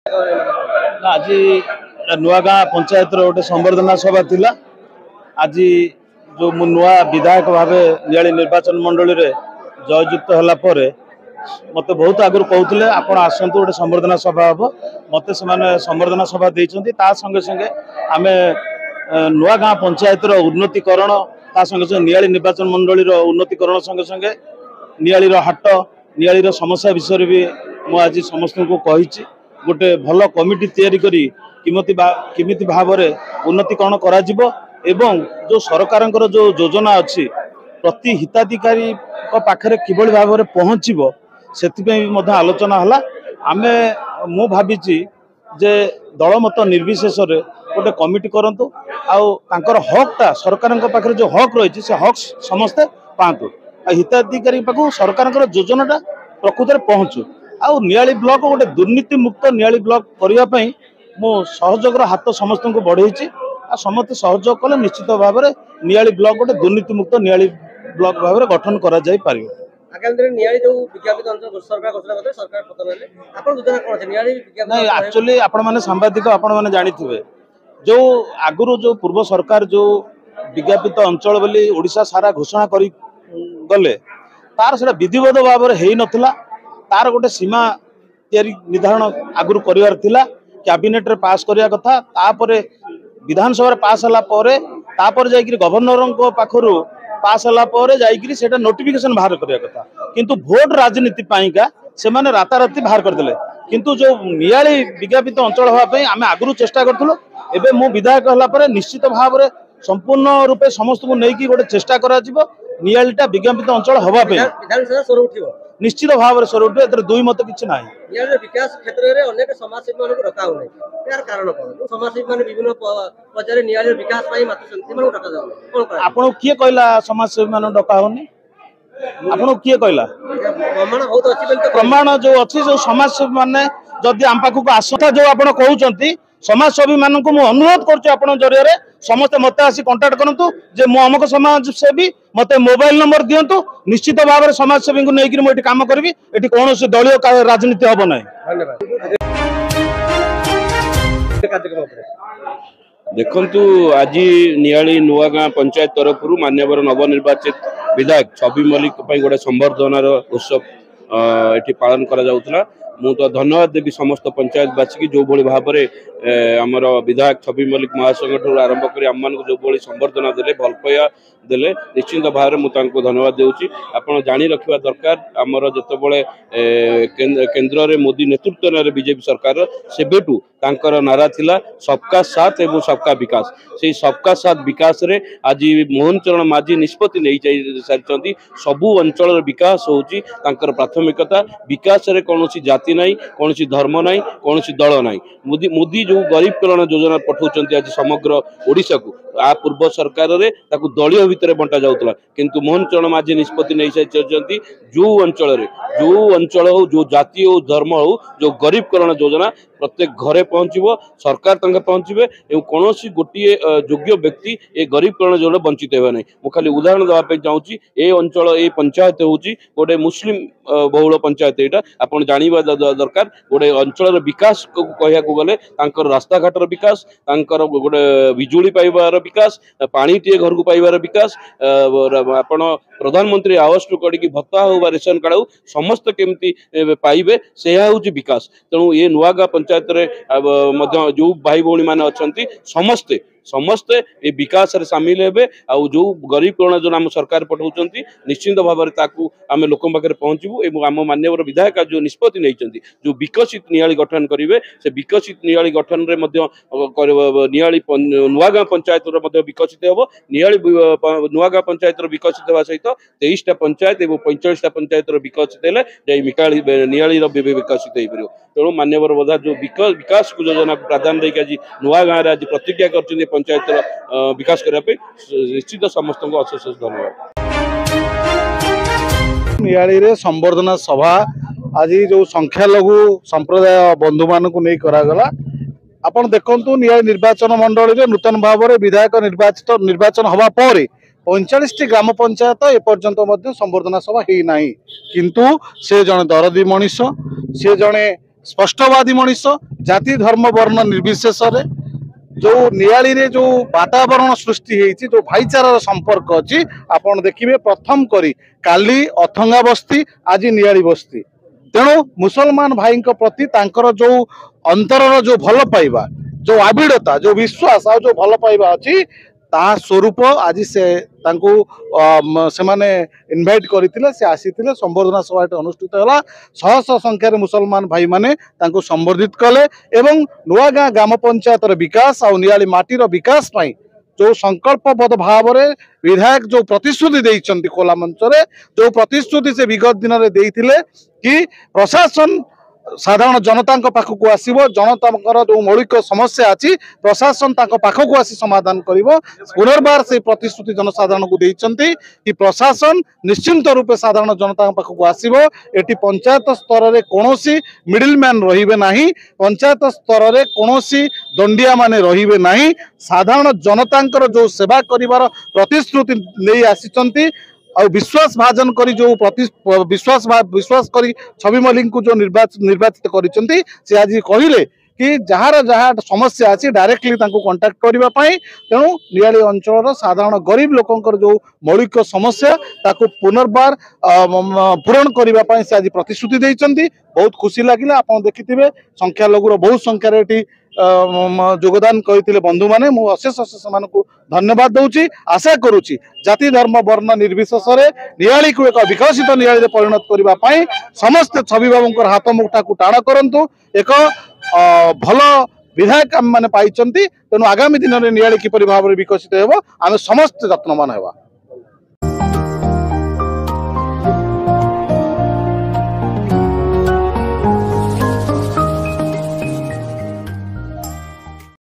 आज नुआगाँ पंचायत गोटे संबर्धना सभा थिला। आज जो नुआ विधायक भाव नियाली निर्वाचन मंडली रे जययुक्त होला परे मते बहुत आगु कहते आपण आसतु गोटे संबर्धना सभा हम मत से संबर्धना सभा देइछन्ती ता संगे संगे आमे नुआगाँ पंचायत उन्नतिकरण ता संगे संगे नियाली निर्वाचन मंडली उन्नतिकरण संगे संगे नियाली हाट नियाली समस्या विषय भी मु आज समस्त को कही गोटे भल कमिटी तैयारी करी किमिति भाव उन्नतिकरण करा जिवो एवं जो सरकार जो योजना अच्छी प्रति हिताधिकारी पाखरे किभली भाव में पहुँचो से आलोचना है। आमे मु भावी जे दलमत निर्विशेष गोटे कमिटी करंतु आउर हकटा सरकार पाखे जो हक रही से हक समस्ते पातु हिताधिकारी पाखु सरकार योजनाटा प्रकृत में पहुँचू आउ नियाली ब्लॉक गोटे दुर्नीति मुक्त नियाली ब्लॉक करने मु सहयोग हाथ समस्त को बढ़े समस्त सहयोग कले निश्चित भाव में नियाली ब्लॉक गोटे दुर्नीति मुक्त नियाली ब्लॉक भाव में गठन करा जाय पारियो। एक्चुअली आपण माने सांबादिक आपण माने जानिथिबे जो आगुरु जो पूर्व सरकार जो विज्ञापित अंचल बोली ओडिशा सारा घोषणा करी गले तार सेटा विधिवत भाव में हेई नथिला तार गोटे सीमा तैयारी निर्धारण आगुरु करिवार थिला कैबिनेट रे पास करिया कथा तापरे विधानसभा रे पास हला परे तापर जाइकरी गवर्नर को पाखरु पास हला परे जाइकरी सेटा नोटिफिकेशन बाहर करिया कथा किंतु वोट राजनीति पाइका से माने राताराती बाहर करदेले किंतु जो नियाली विज्ञापित अंचल होवा पई आमे आगुरु चेष्टा करथुलो एबे मो विधायक हला परे निश्चित भाव में संपूर्ण रूपे समस्त को नेकी गोटे चेष्टा करा जिवो नियालीटा विज्ञापित अंचल होवा पई विधानसभा स्वर उठिबो निश्चित भाव में स्वर उठे एतर दुई मत किछि नाही। नियाली विकास क्षेत्र रे अनेक समाजसेवी मानक रखा होने यार कारण कोन जो समाजसेवी माने विभिन्न पचारे नियाली विकास पई मात्र संति मानक रखा जाउ कोन कारण आपन किए कहला समाजसेवी मानक डका होनी आपन किए कहला प्रमाण बहुत अछि बेल प्रमाण जो अछि जो समाजसेवी माने जदि आम पाखक आसथा जो आपन कहउचंती समाजसेवी मानक मु अनुरोध करछु आपन जरिया समस्त मत आसी कांटेक्ट करंतु जे मो अमक समाजसेवी मते मोबाइल नंबर दियंतु निश्चित भाव में समाजसेवी को नेकी मु एठी काम करबी एठी कोनोसी दलीय राजनीति हबो नै। धन्यवाद। देखंतु आज नियाली नुआगाँ पंचायत तरफ मान्यवर नवनिर्वाचित विधायक छवि मल्लिक गोटे संबर्धनार उत्सव एठी पालन करा जाउतला मु तो धन्यवाद देवी समस्त पंचायतवासी की जो भाव में आमर विधायक छवि मल्लिक महासंघ ठूँ आरंभ कर आम मान जो भाई संबर्धना देले भल पाया देले निश्चिंत भाव में मुझे धन्यवाद देउची। आपण जानी रखिबा दरकार आमर जतबळे केंद्र रे मोदी नेतृत्व रे बीजेपी सरकार सेबेटू तांकर नारा थिला सबका साथ एवं सबका विकास से सबका साथ विकास रे आज मोहन चरण माझी निष्पत्ति नहीं सारी सबू अंचल विकास होची तांकर प्राथमिकता विकास रे कौनसी जाति नहीं कौनसी धर्म नहीं कौनसी दल नहीं मोदी जो गरीब कल्याण योजना पठाउछन्ती आज समग्र ओडिशा को आ पूर्व सरकार रे ताकू दलीय भितर बंटा जाउतला किंतु मोहन चरण माझी निष्पत्ति नहीं सारी जो अंचल हो जो जाति हो धर्म हो जो गरीब कल्याण योजना प्रत्येक घरे पहुंचो सरकार तक पहुंचे कौन गोटे योग्य व्यक्ति ए गरीब कल्याण योजना वंचित होगा नहीं। मुझे खाली उदाहरण देवाई चाहूँगी ए अंचल ए पंचायत हूँ गोटे मुस्लिम बहुल पंचायत यहाँ आप जानवा दरकार गोटे अंचल विकास कहया गले रास्ता घाटर विकास गोटे बिजुली पाइबार विकास पानी टे घर को पाइबार विकास आपण प्रधानमंत्री आवास टू कड़ी भत्ता हो रेशन कार्ड हो समस्त केमती पाइबे से हूँ विकास तेणु ये नुआगाँ पंचायत रे जो भाई भौणी माने अछंती समस्ते ए विकास रे शामिल हेबे आ जो गरीब कल्याण योजना आम सरकार पठाउछंती निश्चिंत भाव में ताकू आम लोक पाखे पहुंचबू एवं आम मान्यवर विधायक जो निष्पत्ति नहीं जो विकसित नियाली गठन करेंगे से विकसित नियाली गठन रे नियाली नुआगाँ पंचायत विकसित होब नियाली नुआगाँ पंचायत विकसित होगा सहित 23टा पंचायत और 45टा पंचायत विकसित है नियाली विकसित हो पार तेणु मान्यवर बधा जो विकास को योजना प्राधान्य देकर आज नुआगाँ आज प्रतिज्ञा कर पंचायत विकास करने निश्चित समस्त को अशेष धन्यवाद। नियाली रे संबर्धना सभा आज जो संख्यालघु संप्रदाय बंधु मान को नहीं करागला आपण देखंतु नियाली निर्वाचन मंडली रे नूतन भाव में विधायक निर्वाचन हवा पर 45टी ग्राम पंचायत एपर्यंत संबर्धना सभा ही नहीं किंतु से जने दरदी मनीष से जने स्पष्टवादी मनीष जाति धर्म वर्ण निर्विशेष जो नियाली रे जो वातावरण सृष्टि होती जो भाईचारार संपर्क अच्छी आपण देखिए प्रथम करी काली अथंगा बस्ती आज नियाली बस्ती तेणु मुसलमान भाई प्रति तांकर जो अंतरर जो भल पाइबा जो आविड़ता जो विश्वास आ जो भल पाइबा अच्छी ता स्वरूप आज से तांको से माने इनवाइट करथिले से आसीथिले संबर्धना सभा अनुष्ठित होला शह शह संख्यार मुसलमान भाई माने तांको संबर्धित कले एवं नुआगाँ ग्राम पंचायत विकास आ नियाली माटीर विकास पाई जो संकल्पबद्ध भाव में विधायक जो प्रतिश्रुति देइचंती खोला मंच रे जो प्रतिश्रुति से विगत दिन में देइथिले कि प्रशासन साधारण जनता पाखक आसो जनता जो मौलिक समस्या अच्छी प्रशासन पाखक आसी समाधान करिवो पुनर्बार से प्रतिश्रुति जनसाधारण को देइचंती कि प्रशासन निश्चिंत रूपे साधारण जनता पाखक आसो एटी पंचायत स्तर में कौनसी मिडिल मैन रहिबे नाही पंचायत स्तर में कौनसी दंडिया माने रहिबे नाही साधारण जनतांकर जो सेवा करिवार प्रतिश्रुति नहीं आसीचंती और विश्वास भाजन करी जो विश्वास करी छवि मल्लिक को जो निर्वाचित करिसेंती से आज कहले कि जार जहाँ समस्या अच्छी डायरेक्टली कंटाक्ट करने तेणु नियाली अंचल साधारण गरीब लोकंकर जो मौलिक समस्या ताको पुनर्बार पूरण करने से आज प्रतिश्रुति देइचंती बहुत खुशी लगे आप देखिथे संख्यालघुर बहुत संख्यार ये योगदान करते बंधु मैंने मुझे अशेष अशेष को धन्यवाद दूची आशा करुच्ची जाति धर्म वर्ण निर्विशेष नियाली को एक विकसित नियाली परिणत करने समस्त छवि बाबू हाथ मुठा को टाण करूँ एक भल विधायक आम मैंने पाई तेणु आगामी दिन में नियाली किपरि भाव में विकसित होब आम समस्त यत्नवान होगा।